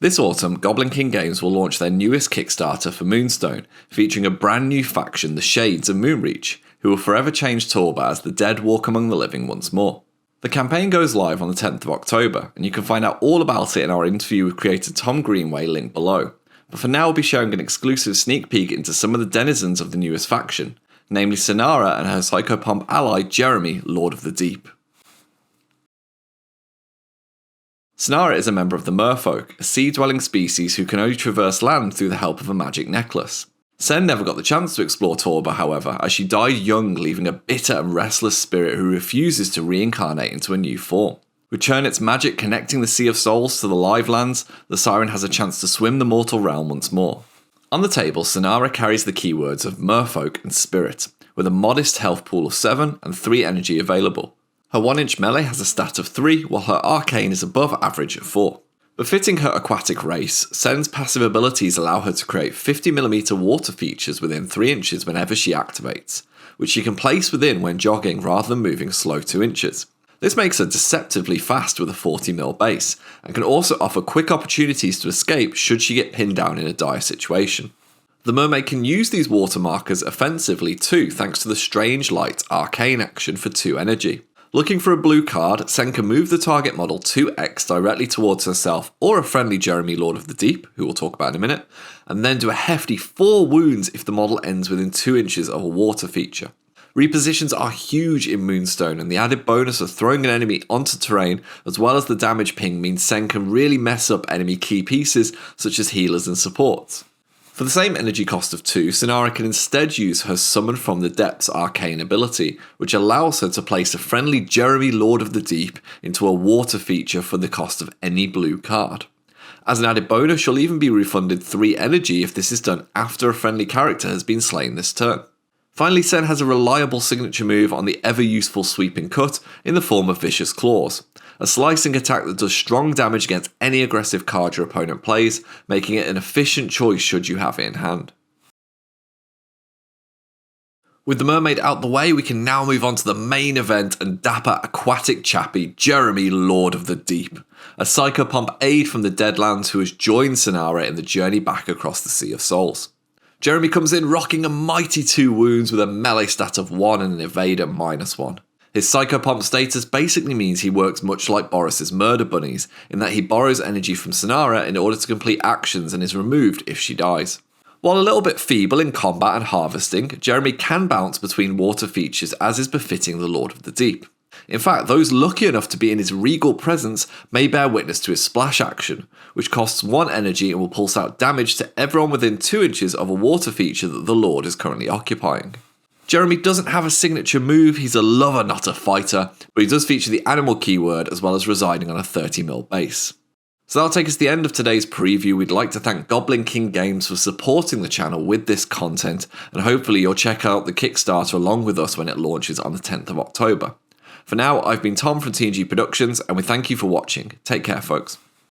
This autumn, Goblin King Games will launch their newest kickstarter for Moonstone, featuring a brand new faction, the Shades of Moonreach, who will forever change Torba as the dead walk among the living once more. The campaign goes live on the 10th of October, and you can find out all about it in our interview with creator Tom Greenway linked below. But for now, we'll be showing an exclusive sneak peek into some of the denizens of the newest faction, namely Sen'Ara and her psychopomp ally Jeremy, Lord of the Deep. Sen'Ara is a member of the merfolk, a sea-dwelling species who can only traverse land through the help of a magic necklace. Sen never got the chance to explore Torba, however, as she died young, leaving a bitter and restless spirit who refuses to reincarnate into a new form. With Chernet's magic connecting the Sea of Souls to the live lands, the Siren has a chance to swim the mortal realm once more. On the table, Sen'Ara carries the keywords of merfolk and spirit, with a modest health pool of 7 and 3 energy available. Her 1-inch melee has a stat of 3, while her arcane is above average at 4. Befitting her aquatic race, Sen's passive abilities allow her to create 50mm water features within 3 inches whenever she activates, which she can place within when jogging rather than moving slow 2 inches. This makes her deceptively fast with a 40mm base, and can also offer quick opportunities to escape should she get pinned down in a dire situation. The mermaid can use these water markers offensively too, thanks to the Strange Light arcane action for 2 energy. Looking for a blue card, Sen can move the target model 2x directly towards herself or a friendly Jeremy Lord of the Deep, who we'll talk about in a minute, and then do a hefty 4 wounds if the model ends within 2 inches of a water feature. Repositions are huge in Moonstone, and the added bonus of throwing an enemy onto terrain as well as the damage ping means Sen can really mess up enemy key pieces such as healers and supports. For the same energy cost of 2, Sen'Ara can instead use her Summon from the Depths arcane ability, which allows her to place a friendly Jeremy Lord of the Deep into a water feature for the cost of any blue card. As an added bonus, she'll even be refunded 3 energy if this is done after a friendly character has been slain this turn. Finally, Sen has a reliable signature move on the ever-useful Sweeping Cut in the form of Vicious Claws, a slicing attack that does strong damage against any aggressive card your opponent plays, making it an efficient choice should you have it in hand. With the mermaid out the way, we can now move on to the main event and dapper aquatic chappie Jeremy Lord of the Deep, a psychopomp aide from the Deadlands who has joined Sen'Ara in the journey back across the Sea of Souls. Jeremy comes in rocking a mighty 2 wounds with a melee stat of 1 and an evader -1. His psychopomp status basically means he works much like Boris's murder bunnies, in that he borrows energy from Sen'Ara in order to complete actions and is removed if she dies. While a little bit feeble in combat and harvesting, Jeremy can bounce between water features as is befitting the Lord of the Deep. In fact, those lucky enough to be in his regal presence may bear witness to his splash action, which costs 1 energy and will pulse out damage to everyone within 2 inches of a water feature that the Lord is currently occupying. Jeremy doesn't have a signature move, he's a lover not a fighter, but he does feature the animal keyword as well as residing on a 30mm base. So that'll take us to the end of today's preview. We'd like to thank Goblin King Games for supporting the channel with this content, and hopefully you'll check out the Kickstarter along with us when it launches on the 10th of October. For now, I've been Tom from TNG Productions, and we thank you for watching. Take care, folks.